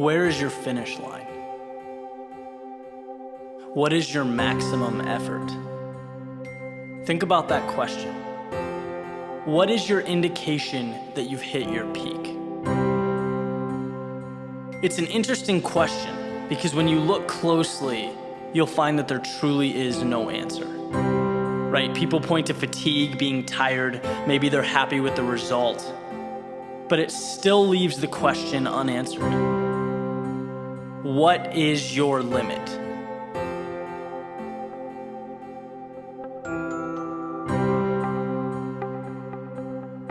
Where is your finish line? What is your maximum effort? Think about that question. What is your indication that you've hit your peak? It's an interesting question because when you look closely, you'll find that there truly is no answer. Right? People point to fatigue, being tired, maybe they're happy with the result, but it still leaves the question unanswered. What is your limit?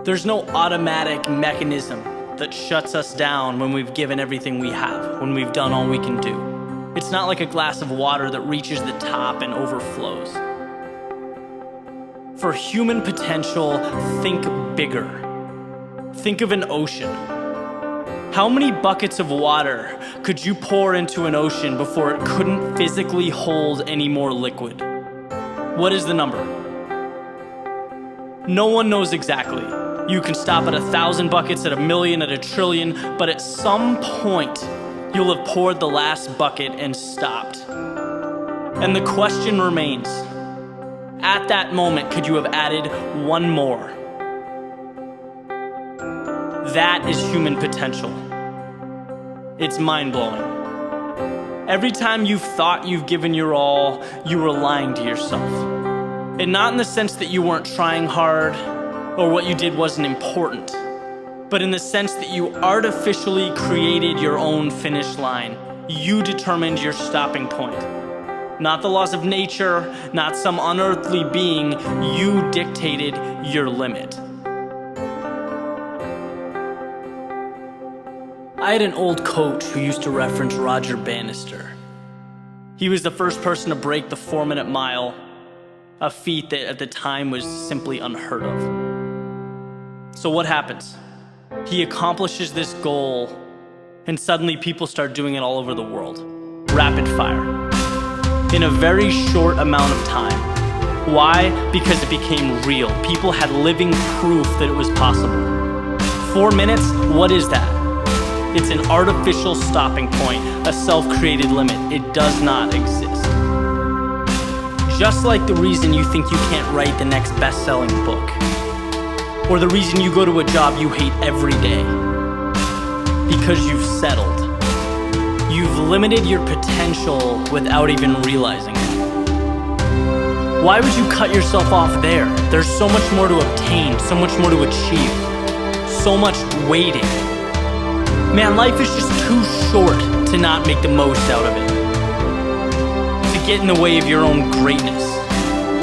There's no automatic mechanism that shuts us down when we've given everything we have, when we've done all we can do. It's not like a glass of water that reaches the top and overflows. For human potential, think bigger. Think of an ocean. How many buckets of water could you pour into an ocean before it couldn't physically hold any more liquid? What is the number? No one knows exactly. You can stop at 1,000 buckets, at 1,000,000, at 1,000,000,000,000, but at some point, you'll have poured the last bucket and stopped. And the question remains, at that moment, could you have added one more? That is human potential. It's mind-blowing. Every time you've thought you've given your all, you were lying to yourself. And not in the sense that you weren't trying hard or what you did wasn't important, but in the sense that you artificially created your own finish line. You determined your stopping point. Not the laws of nature, not some unearthly being. You dictated your limit. I had an old coach who used to reference Roger Bannister. He was the first person to break the 4-minute mile, a feat that at the time was simply unheard of. So what happens? He accomplishes this goal, and suddenly people start doing it all over the world. Rapid fire. In a very short amount of time. Why? Because it became real. People had living proof that it was possible. 4 minutes? What is that? It's an artificial stopping point, a self-created limit. It does not exist. Just like the reason you think you can't write the next best-selling book, or the reason you go to a job you hate every day, because you've settled. You've limited your potential without even realizing it. Why would you cut yourself off there? There's so much more to obtain, so much more to achieve, so much waiting. Man, life is just too short to not make the most out of it, to get in the way of your own greatness.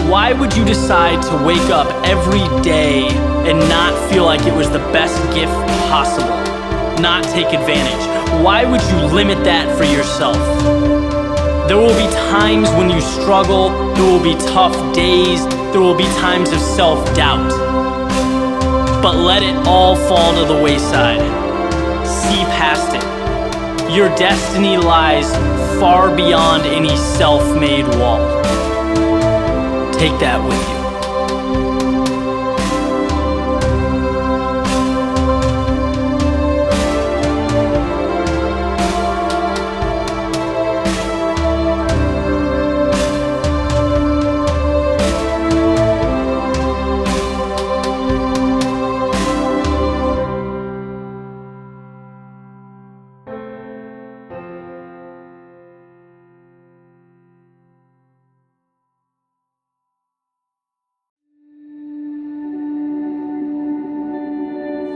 Why would you decide to wake up every day and not feel like it was the best gift possible? Not take advantage? Why would you limit that for yourself? There will be times when you struggle, there will be tough days, there will be times of self-doubt. But let it all fall to the wayside. See past it. Your destiny lies far beyond any self-made wall. Take that with you.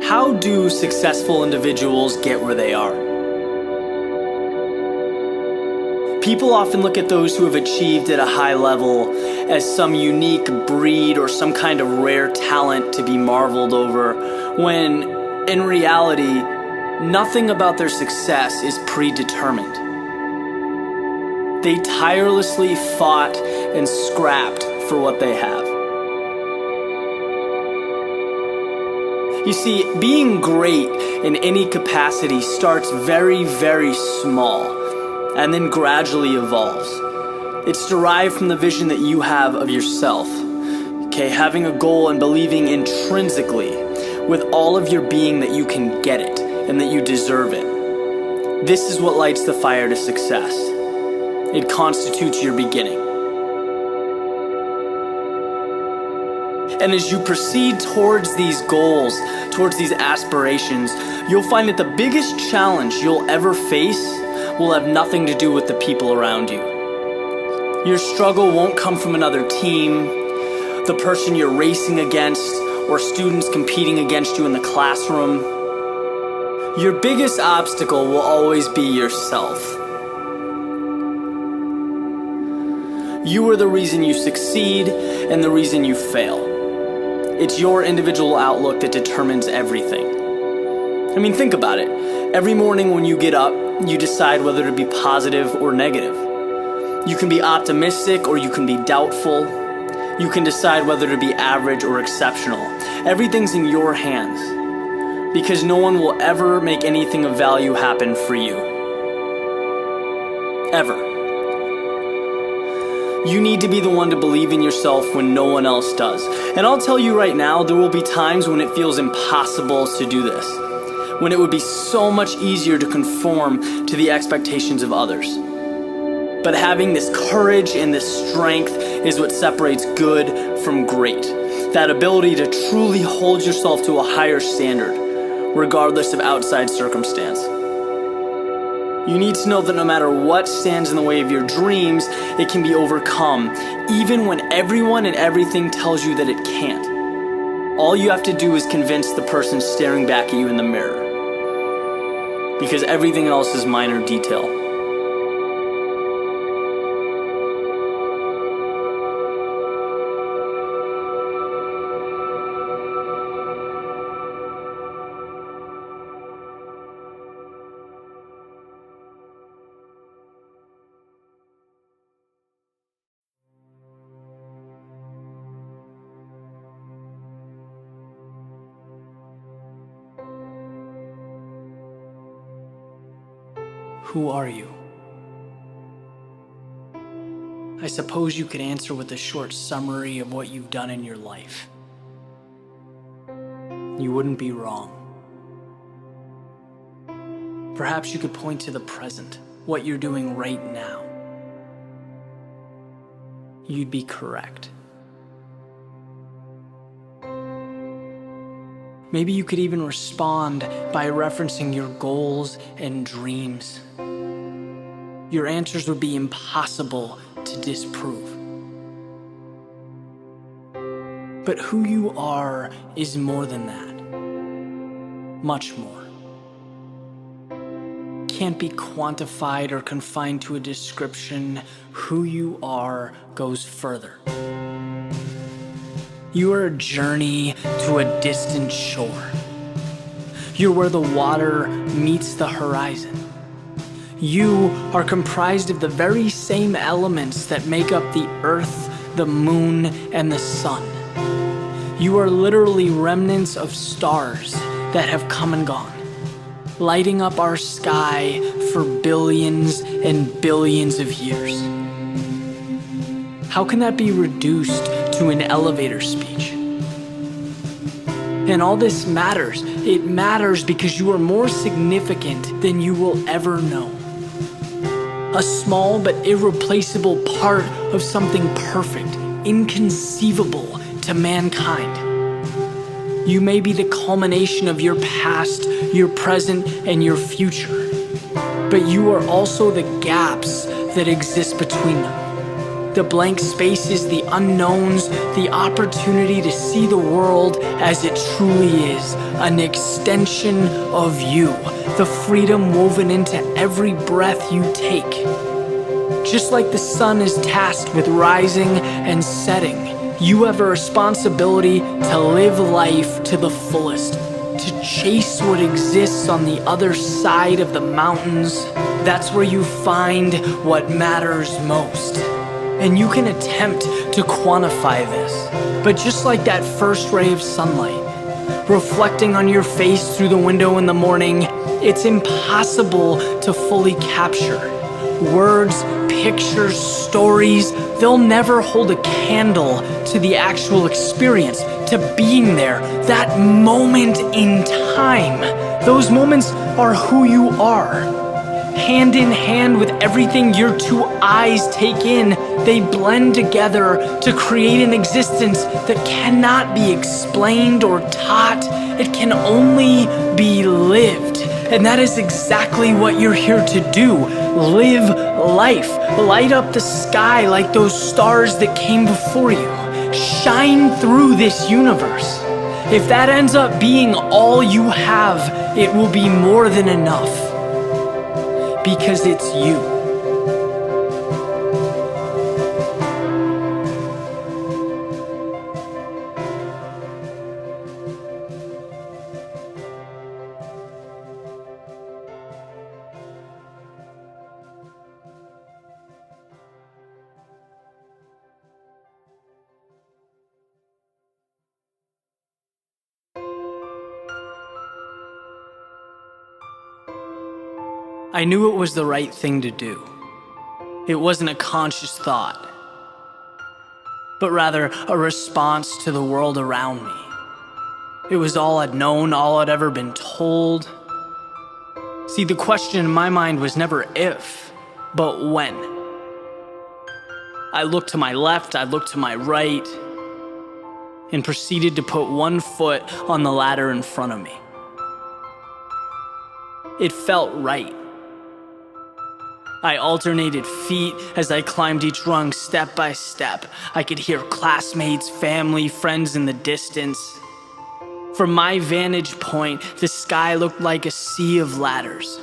How do successful individuals get where they are? People often look at those who have achieved at a high level as some unique breed or some kind of rare talent to be marveled over, when in reality, nothing about their success is predetermined. They tirelessly fought and scrapped for what they have. You see, being great in any capacity starts very, very small and then gradually evolves. It's derived from the vision that you have of yourself. Okay, having a goal and believing intrinsically with all of your being that you can get it and that you deserve it. This is what lights the fire to success. It constitutes your beginning. And as you proceed towards these goals, towards these aspirations, you'll find that the biggest challenge you'll ever face will have nothing to do with the people around you. Your struggle won't come from another team, the person you're racing against, or students competing against you in the classroom. Your biggest obstacle will always be yourself. You are the reason you succeed and the reason you fail. It's your individual outlook that determines everything. I mean, think about it. Every morning when you get up, you decide whether to be positive or negative. You can be optimistic or you can be doubtful. You can decide whether to be average or exceptional. Everything's in your hands, because no one will ever make anything of value happen for you. Ever. You need to be the one to believe in yourself when no one else does. And I'll tell you right now, there will be times when it feels impossible to do this, when it would be so much easier to conform to the expectations of others. But having this courage and this strength is what separates good from great. That ability to truly hold yourself to a higher standard, regardless of outside circumstance. You need to know that no matter what stands in the way of your dreams, it can be overcome, even when everyone and everything tells you that it can't. All you have to do is convince the person staring back at you in the mirror, because everything else is minor detail. Who are you? I suppose you could answer with a short summary of what you've done in your life. You wouldn't be wrong. Perhaps you could point to the present, what you're doing right now. You'd be correct. Maybe you could even respond by referencing your goals and dreams. Your answers would be impossible to disprove. But who you are is more than that. Much more. Can't be quantified or confined to a description. Who you are goes further. You are a journey to a distant shore. You're where the water meets the horizon. You are comprised of the very same elements that make up the earth, the moon, and the sun. You are literally remnants of stars that have come and gone, lighting up our sky for billions and billions of years. How can that be reduced to an elevator speech? And all this matters. It matters because you are more significant than you will ever know. A small but irreplaceable part of something perfect, inconceivable to mankind. You may be the culmination of your past, your present, and your future, but you are also the gaps that exist between them. The blank spaces, the unknowns, the opportunity to see the world as it truly is, an extension of you, the freedom woven into every breath you take. Just like the sun is tasked with rising and setting, you have a responsibility to live life to the fullest, to chase what exists on the other side of the mountains. That's where you find what matters most. And you can attempt to quantify this, but just like that first ray of sunlight reflecting on your face through the window in the morning, it's impossible to fully capture. Words, pictures, stories, they'll never hold a candle to the actual experience, to being there, that moment in time. Those moments are who you are. hand in hand with everything your two eyes take in, they blend together to create an existence that cannot be explained or taught. It can only be lived. And that is exactly what you're here to do. Live life. Light up the sky like those stars that came before you. Shine through this universe. If that ends up being all you have, it will be more than enough. Because it's you. I knew it was the right thing to do. It wasn't a conscious thought, but rather a response to the world around me. It was all I'd known, all I'd ever been told. See, the question in my mind was never if, but when. I looked to my left, I looked to my right, and proceeded to put one foot on the ladder in front of me. It felt right. I alternated feet as I climbed each rung step by step. I could hear classmates, family, friends in the distance. From my vantage point, the sky looked like a sea of ladders,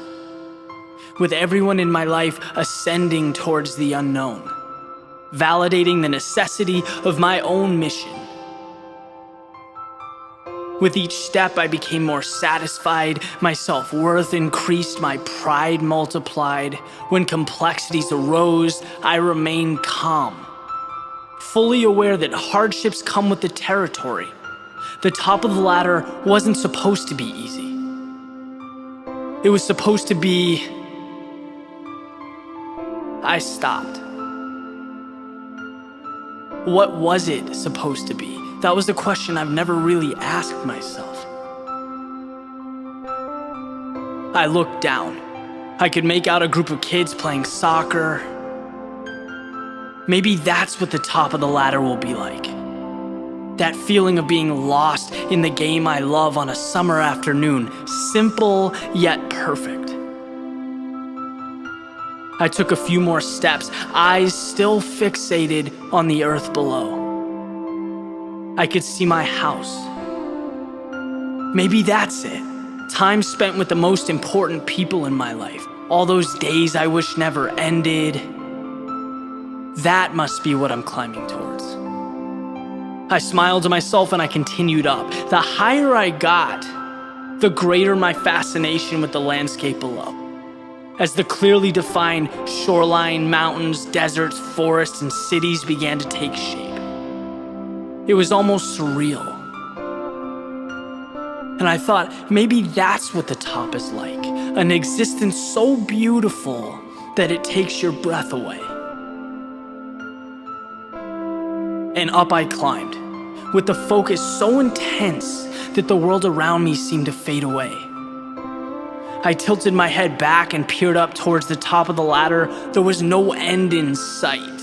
with everyone in my life ascending towards the unknown, validating the necessity of my own mission. With each step, I became more satisfied, my self-worth increased, my pride multiplied. When complexities arose, I remained calm, fully aware that hardships come with the territory. The top of the ladder wasn't supposed to be easy. It was supposed to be... I stopped. What was it supposed to be? That was the question I've never really asked myself. I looked down. I could make out a group of kids playing soccer. Maybe that's what the top of the ladder will be like. That feeling of being lost in the game I love on a summer afternoon. Simple yet perfect. I took a few more steps, eyes still fixated on the earth below. I could see my house. Maybe that's it. Time spent with the most important people in my life. All those days I wish never ended. That must be what I'm climbing towards. I smiled to myself and I continued up. The higher I got, the greater my fascination with the landscape below. As the clearly defined shoreline, mountains, deserts, forests, and cities began to take shape. It was almost surreal. And I thought, maybe that's what the top is like. An existence so beautiful that it takes your breath away. And up I climbed, with the focus so intense that the world around me seemed to fade away. I tilted my head back and peered up towards the top of the ladder. There was no end in sight.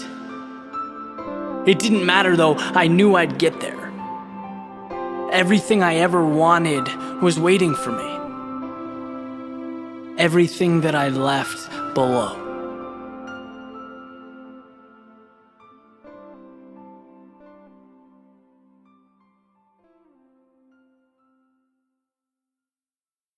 It didn't matter though, I knew I'd get there. Everything I ever wanted was waiting for me. Everything that I left below.